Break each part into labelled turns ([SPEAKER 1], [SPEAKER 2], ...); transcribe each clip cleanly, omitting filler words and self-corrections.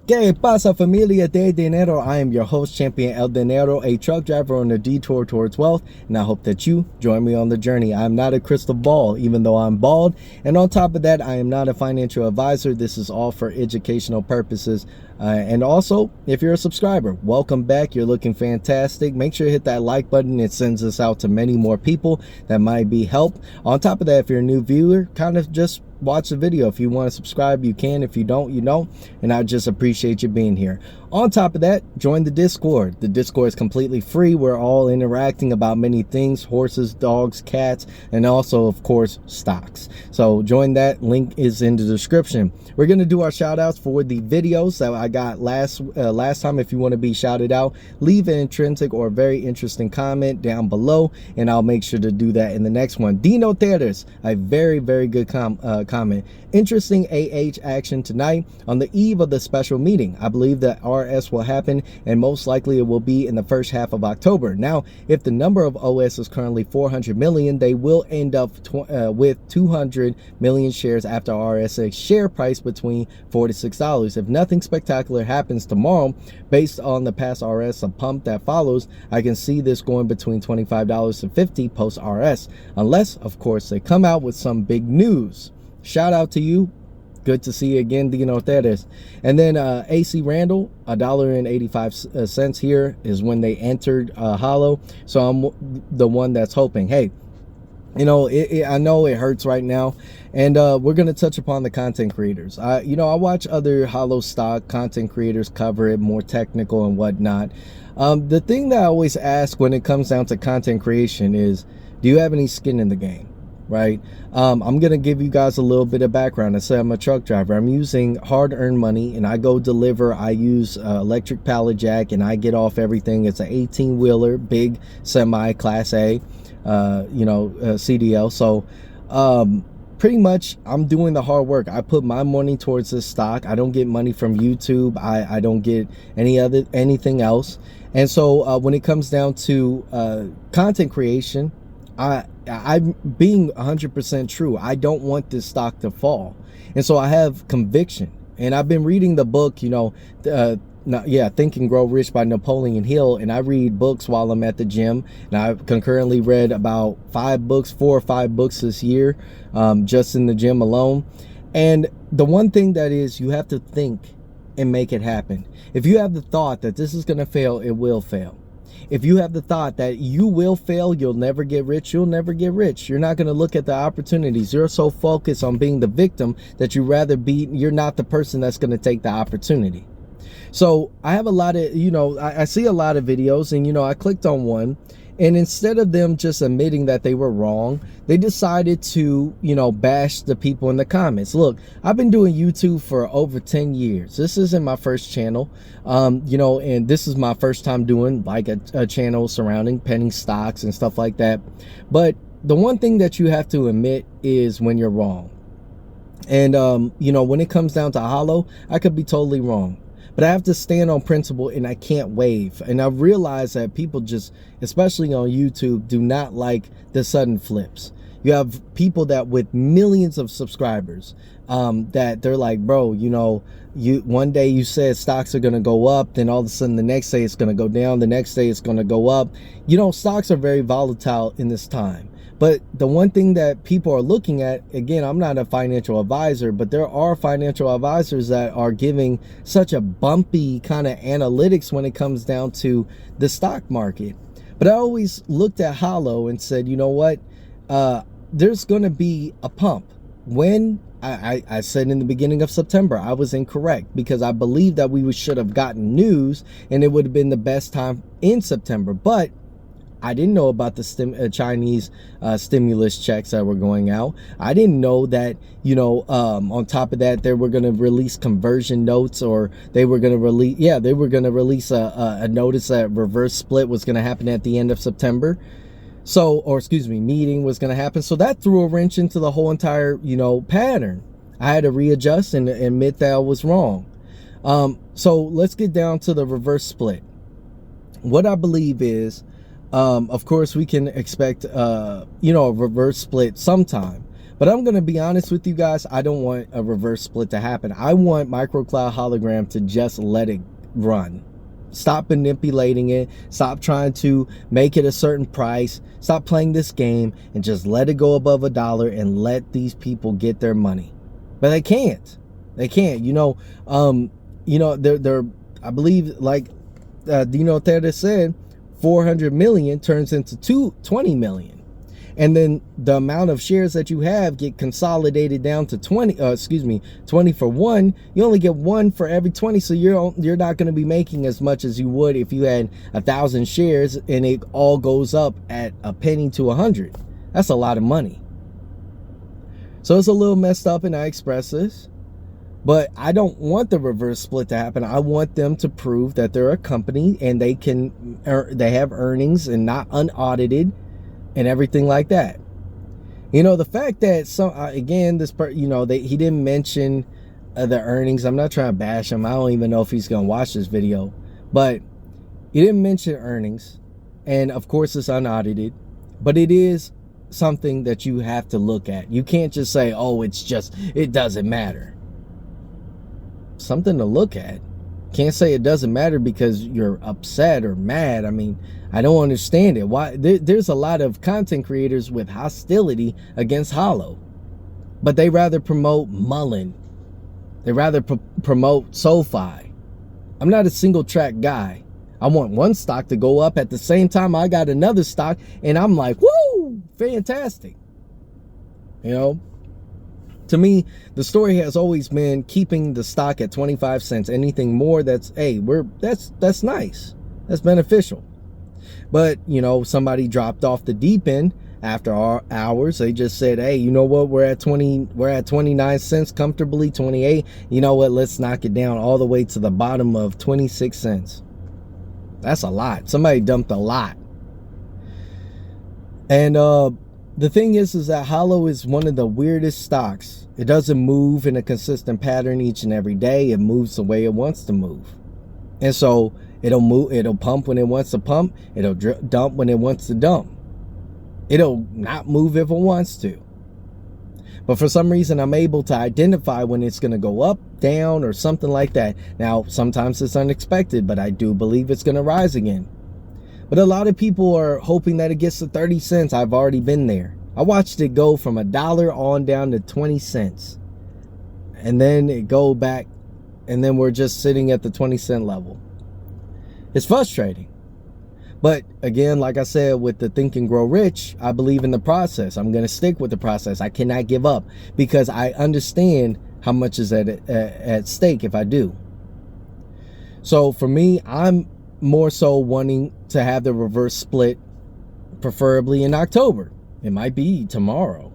[SPEAKER 1] ¿Qué pasa, familia de dinero? I am your host, Champion El Dinero, a truck driver on a detour towards wealth, and I hope that you join me on the journey. I'm not a crystal ball, even though I'm bald, and on top of that, I am not a financial advisor. This is all for educational purposes. And also, if you're a subscriber, welcome back. You're looking fantastic. Make sure to hit that like button. It sends us out to many more people that might be helped. On top of that, if you're a new viewer, kind of just watch the video. If you want to subscribe, you can. If you don't, you don't. And I just appreciate you being here. On top of that, join the Discord. The Discord is completely free. We're all interacting about many things: horses, dogs, cats, and also, of course, stocks. So join that. Link is in the description. We're going to do our shout outs for the videos that I got last time. If you want to be shouted out, leave an intrinsic or very interesting comment down below, and I'll make sure to do that in the next one. Dino Teres, a very, very good comment. Interesting AH action tonight on the eve of the special meeting. I believe that RS will happen, and most likely it will be in the first half of October. Now, if the number of OS is currently 400 million, they will end up with 200 million shares after RS's share price between $4 to $6. If nothing spectacular happens tomorrow, based on the past RS a pump that follows, I can see this going between $25 to $50 post RS, unless, of course, they come out with some big news. Shout out to you. Good to see you again, Dino Teres. And then AC Randall, $1.85 here is when they entered Holo. So I'm the one that's hoping. Hey, you know, I know it hurts right now, and we're going to touch upon the content creators. I watch other Holo stock content creators cover it, more technical and whatnot. The thing that I always ask when it comes down to content creation is, do you have any skin in the game? Right? I'm gonna give you guys a little bit of background. I say I'm a truck driver. I'm using hard-earned money, and I go deliver. I use electric pallet jack, and I get off everything. It's an 18-wheeler, big semi, class A, CDL. So pretty much I'm doing the hard work. I put my money towards this stock. I don't get money from YouTube. I don't get anything else. And so when it comes down to content creation, I'm being 100% true. I don't want this stock to fall. And so I have conviction. And I've been reading the book, Think and Grow Rich by Napoleon Hill. And I read books while I'm at the gym. And I've concurrently read about 4 or 5 books this year, just in the gym alone. And the one thing that is, you have to think and make it happen. If you have the thought that this is going to fail, it will fail. If you have the thought that you will fail, you'll never get rich, you'll never get rich. You're not going to look at the opportunities. You're so focused on being the victim that you're not the person that's going to take the opportunity. So I have a lot of, I see a lot of videos, and, I clicked on one, and instead of them just admitting that they were wrong, they decided to, bash the people in the comments. Look, I've been doing YouTube for over 10 years. This isn't my first channel, and this is my first time doing like a channel surrounding penny stocks and stuff like that. But the one thing that you have to admit is when you're wrong. And, when it comes down to Holo, I could be totally wrong. But I have to stand on principle, and I can't wave. And I realize that people just, especially on YouTube, do not like the sudden flips. You have people that with millions of subscribers, that they're like, bro, one day you said stocks are going to go up, then all of a sudden the next day it's going to go down, the next day it's going to go up. Stocks are very volatile in this time. But the one thing that people are looking at, again, I'm not a financial advisor, but there are financial advisors that are giving such a bumpy kind of analytics when it comes down to the stock market. But I always looked at Holo and said, you know what? There's going to be a pump. When I said in the beginning of September, I was incorrect, because I believe that we should have gotten news and it would have been the best time in September. But I didn't know about the Chinese stimulus checks that were going out. I didn't know that, on top of that, they were going to release conversion notes, or they were going to release a notice that reverse split was going to happen at the end of September. Meeting was going to happen. So that threw a wrench into the whole entire, pattern. I had to readjust and admit that I was wrong. So let's get down to the reverse split. What I believe is, of course, we can expect, a reverse split sometime. But I'm going to be honest with you guys. I don't want a reverse split to happen. I want MicroCloud Hologram to just let it run. Stop manipulating it. Stop trying to make it a certain price. Stop playing this game and just let it go above $1 and let these people get their money. But they can't. They can't. They're I believe, like Dino Terra said, 400 million turns into 20 million. And then the amount of shares that you have get consolidated down to 20 for one. You only get one for every 20. So you're not going to be making as much as you would if you had 1,000 shares and it all goes up at a penny to 100. That's a lot of money. So it's a little messed up, and I express this. But I don't want the reverse split to happen. I want them to prove that they're a company and they have earnings and not unaudited and everything like that. The fact that he didn't mention the earnings. I'm not trying to bash him. I don't even know if he's going to watch this video, but he didn't mention earnings. And of course it's unaudited, but it is something that you have to look at. You can't just say, oh, it doesn't matter. Something to look at. Can't say it doesn't matter because you're upset or mad. I mean, I don't understand it. Why? There's a lot of content creators with hostility against Holo, but they rather promote Mullen. They rather promote SoFi. I'm not a single track guy. I want one stock to go up at the same time I got another stock, and I'm like, woo, fantastic. To me, the story has always been keeping the stock at 25 cents. Anything more, that's nice. That's beneficial. But, somebody dropped off the deep end after our hours. They just said, hey, you know what? We're at 29 cents comfortably, 28. You know what? Let's knock it down all the way to the bottom of 26 cents. That's a lot. Somebody dumped a lot. And the thing is that Holo is one of the weirdest stocks. It doesn't move in a consistent pattern each and every day. It moves the way it wants to move. And so it'll pump when it wants to pump. It'll dump when it wants to dump. It'll not move if it wants to. But for some reason, I'm able to identify when it's going to go up, down, or something like that. Now, sometimes it's unexpected, but I do believe it's going to rise again. But a lot of people are hoping that it gets to 30 cents. I've already been there. I watched it go from $1 on down to 20 cents. And then it go back, and then we're just sitting at the 20-cent level. It's frustrating. But again, like I said, with the Think and Grow Rich, I believe in the process. I'm going to stick with the process. I cannot give up because I understand how much is at stake if I do. So for me, I'm more so wanting to have the reverse split, preferably in October. It might be tomorrow.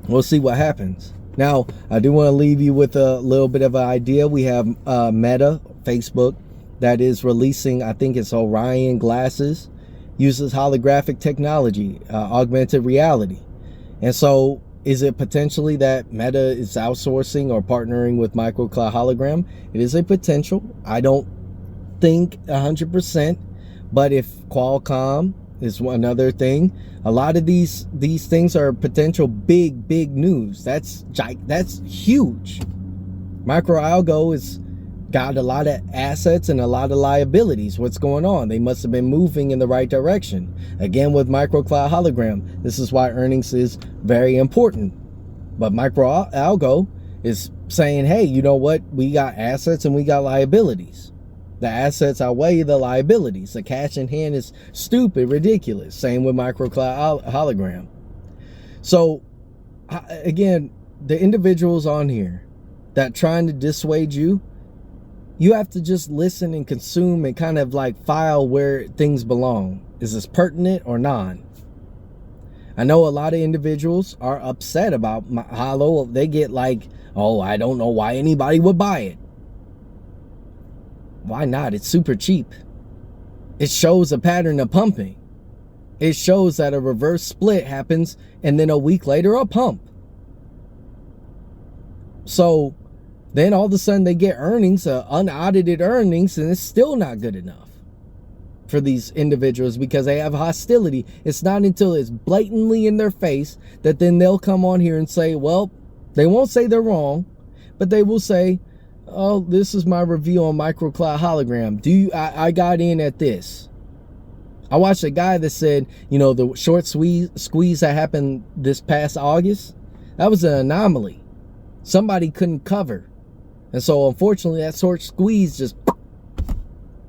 [SPEAKER 1] We'll see what happens. Now, I do want to leave you with a little bit of an idea. We have Meta, Facebook, that is releasing, I think it's Orion glasses, uses holographic technology, augmented reality. And so is it potentially that Meta is outsourcing or partnering with MicroCloud Hologram? It is a potential. I don't think 100%, but if Qualcomm is another thing, a lot of these things are potential big news. That's huge. MicroAlgo is got a lot of assets and a lot of liabilities. What's going on? They must have been moving in the right direction. Again, with MicroCloud Hologram, this is why earnings is very important. But MicroAlgo is saying, hey, you know what? We got assets and we got liabilities. The assets outweigh the liabilities. The cash in hand is stupid, ridiculous. Same with MicroCloud Hologram. So, again, the individuals on here that trying to dissuade you, you have to just listen and consume and kind of like file where things belong. Is this pertinent or non? I know a lot of individuals are upset about Holo. They get like, oh, I don't know why anybody would buy it. Why not? It's super cheap. It shows a pattern of pumping. It shows that a reverse split happens and then a week later a pump. So then all of a sudden they get earnings, unaudited earnings, and it's still not good enough. for these individuals because they have hostility. It's not until it's blatantly in their face that then they'll come on here and say, well, they won't say they're wrong, but they will say, oh, this is my review on MicroCloud hologram. I got in at this. I watched a guy that said, you know, the short squeeze that happened this past August, that was an anomaly. Somebody couldn't cover. And so unfortunately that short squeeze just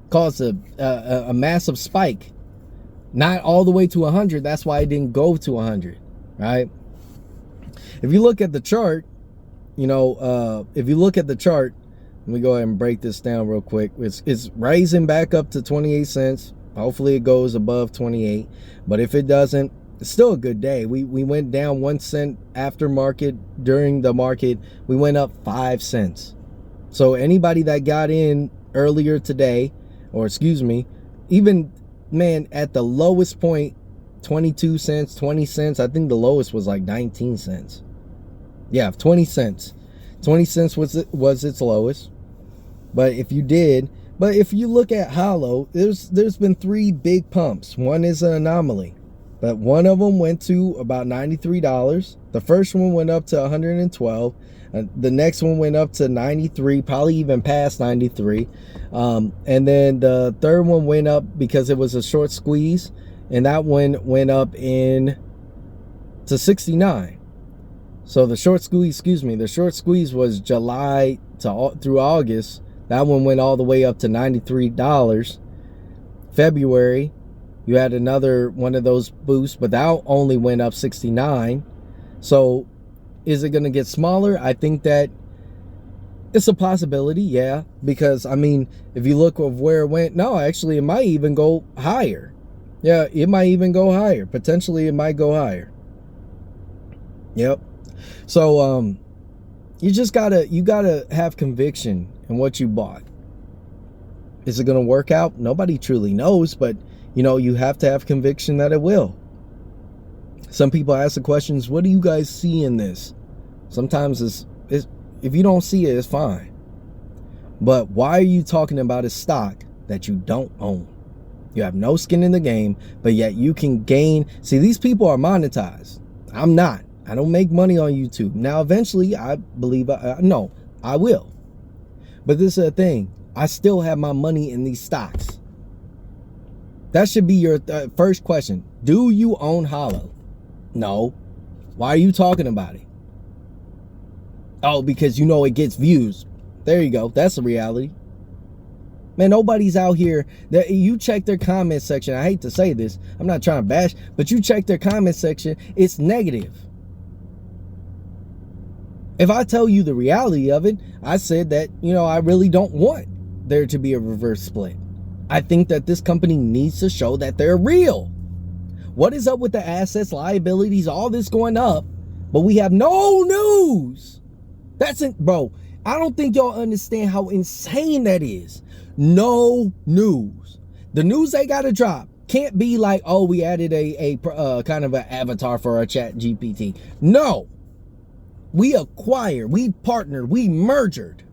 [SPEAKER 1] caused a massive spike. Not all the way to 100. That's why it didn't go to 100, right? If you look at the chart, you know, if you look at the chart, let me go ahead and break this down real quick. It's rising back up to 28 cents. Hopefully it goes above 28. But if it doesn't, it's still a good day. We went down 1 cent after market. During the market, we went up 5 cents. So anybody that got in earlier today, or excuse me, even, man, at the lowest point, 22 cents, 20 cents. I think the lowest was like 19 cents. Yeah, 20 cents. 20 cents was its lowest. But if you look at Holo, there's been 3 big pumps. One is an anomaly. But one of them went to about $93. The first one went up to $112. The next one went up to 93, probably even past 93. And then the third one went up because it was a short squeeze, and that one went up to 69. So the short squeeze was July through August. That one went all the way up to $93. February, you had another one of those boosts, but that only went up 69. So is it going to get smaller? I think that it's a possibility, yeah. Because, I mean, if you look at where it went, no, actually, it might even go higher. Yeah, it might even go higher. Potentially, it might go higher. Yep. So, you gotta have conviction in what you bought. Is it going to work out? Nobody truly knows, but, you know, you have to have conviction that it will. Some people ask the questions, what do you guys see in this? Sometimes it's if you don't see it, it's fine. But why are you talking about a stock that you don't own? You have no skin in the game, but yet you can gain. See, these people are monetized. I'm not. I don't make money on YouTube. Now, eventually, I believe, I will. But this is the thing. I still have my money in these stocks. That should be your first question. Do you own Holo? No. Why are you talking about it? Oh, because you know it gets views. There you go. That's the reality. Man, nobody's out here. You check their comment section. I hate to say this. I'm not trying to bash, but you check their comment section. It's negative. If I tell you the reality of it, I said that, you know, I really don't want there to be a reverse split. I think that this company needs to show that they're real. What is up with the assets, liabilities, all this going up, but we have no news? That's it, bro. I don't think y'all understand how insane that is. No news. The news they got to drop can't be like, oh, we added a kind of an avatar for our chat GPT. No. We acquired, we partnered, we merged.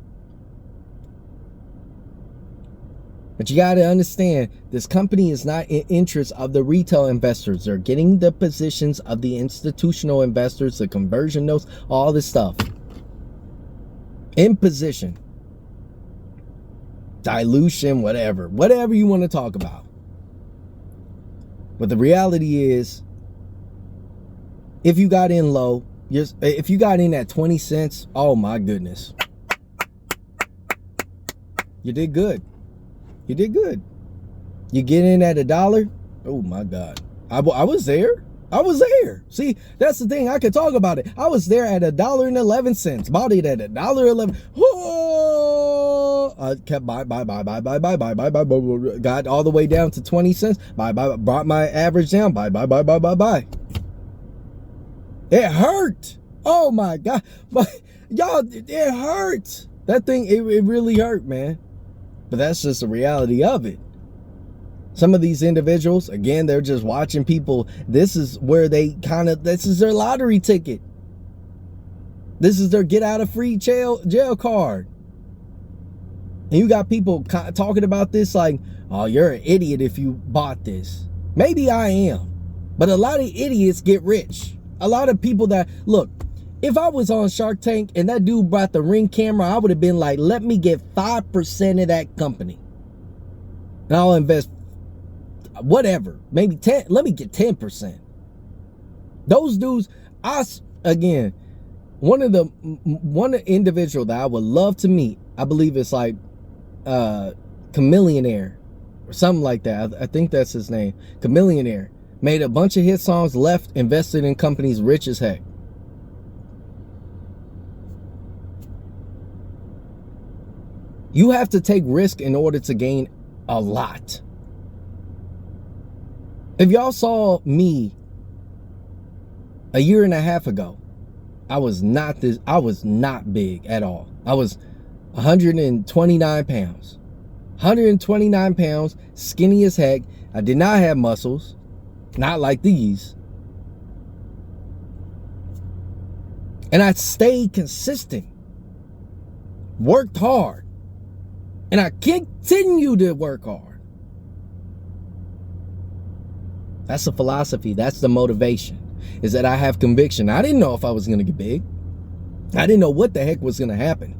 [SPEAKER 1] But you got to understand, this company is not in interest of the retail investors. They're getting the positions of the institutional investors, the conversion notes, all this stuff. In position. Dilution, whatever you want to talk about. But the reality is, if you got in low, if you got in at 20 cents, oh my goodness. You did good. You did good. You get in at $1, oh my God. I was there. I was there. See, that's the thing. I could talk about it. I was there at $1.11. Bought it at $1.11. Oh, I kept buy. Got all the way down to 20 cents. Buy. Brought my average down. Buy. It hurt. Oh my God. But y'all, it hurt. That thing, it really hurt, man. But that's just the reality of it. Some of these individuals, again, they're just watching people. This is where this is their lottery ticket. This is their get out of free jail card. And you got people talking about this like, oh, you're an idiot if you bought this. Maybe I am. But a lot of idiots get rich. A lot of people that, look, if I was on Shark Tank and that dude brought the Ring camera, I would have been like, let me get 5% of that company. And I'll invest whatever, maybe 10, let me get 10%. Those dudes, again, one individual that I would love to meet, I believe it's like Chameleonaire or something like that. I think that's his name. Chameleonaire made a bunch of hit songs, left, invested in companies rich as heck. You have to take risk in order to gain a lot. If y'all saw me a year and a half ago, I was not big at all. I was 129 pounds. 129 pounds, skinny as heck. I did not have muscles, not like these. And I stayed consistent, worked hard, and I continue to work hard. That's the philosophy. That's the motivation, is that I have conviction. I didn't know if I was going to get big. I didn't know what the heck was going to happen.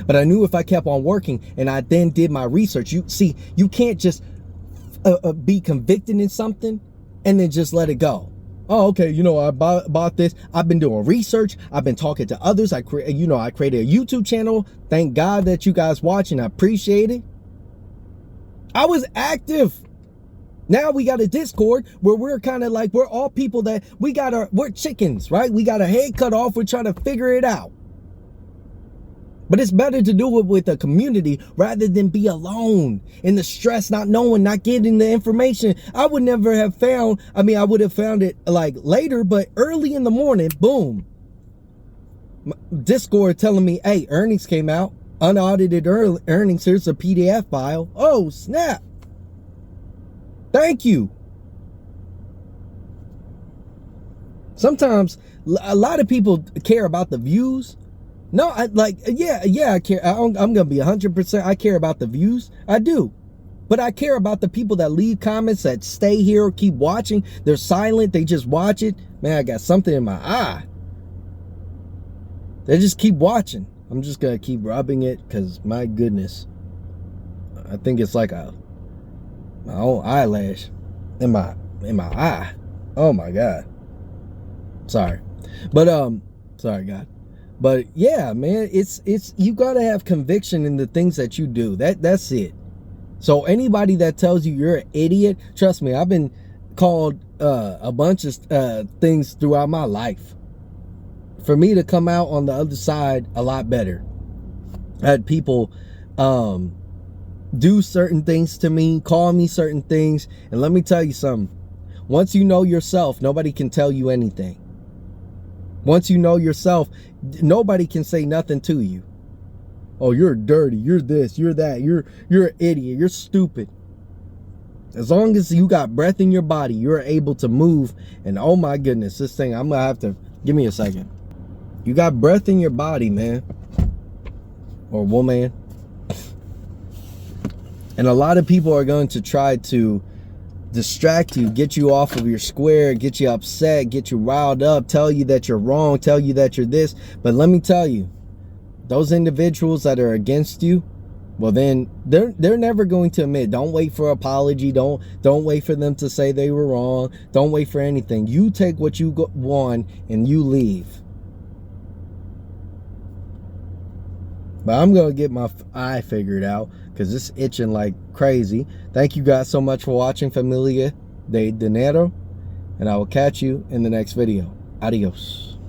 [SPEAKER 1] But I knew if I kept on working and I then did my research, you can't just be convicted in something and then just let it go. Oh, okay, I bought this. I've been doing research. I've been talking to others. I created a YouTube channel. Thank God that you guys watching. I appreciate it. I was active. Now we got a Discord where we're kind of like, we're all people that we're chickens, right? We got our head cut off. We're trying to figure it out. But it's better to do it with a community rather than be alone in the stress, not knowing, not getting the information. I would never have found, I would have found it like later, but early in the morning, boom. Discord telling me, hey, earnings came out, unaudited earnings. Here's a PDF file. Oh, snap. Thank you. Sometimes a lot of people care about the views. No, I care. I'm going to be 100%. I care about the views. I do. But I care about the people that leave comments, that stay here, keep watching. They're silent. They just watch it. Man, I got something in my eye. They just keep watching. I'm just going to keep rubbing it because, my goodness, I think it's like my own eyelash in my eye. Oh, my God. Sorry. But, sorry, God. But yeah, man, it's you gotta have conviction in the things that you do. That's it. So anybody that tells you you're an idiot, trust me, I've been called a bunch of things throughout my life. For me to come out on the other side a lot better. I had people do certain things to me, call me certain things, and let me tell you something. Once you know yourself, nobody can tell you anything. Once you know yourself, nobody can say nothing to you. Oh, you're dirty. You're this. You're that. You're an idiot. You're stupid. As long as you got breath in your body, you're able to move. And oh my goodness, this thing, I'm going to have to, give me a second. You got breath in your body, man. Or woman. And a lot of people are going to try to distract you, get you off of your square, get you upset, get you riled up, tell you that you're wrong, tell you that you're this. But let me tell you, those individuals that are against you, well then they're never going to admit. Don't wait for apology. Don't wait for them to say they were wrong. Don't wait for anything. You take what you want and you leave. But I'm going to get my eye figured out because it's itching like crazy. Thank you guys so much for watching, Familia de Dinero. And I will catch you in the next video. Adios.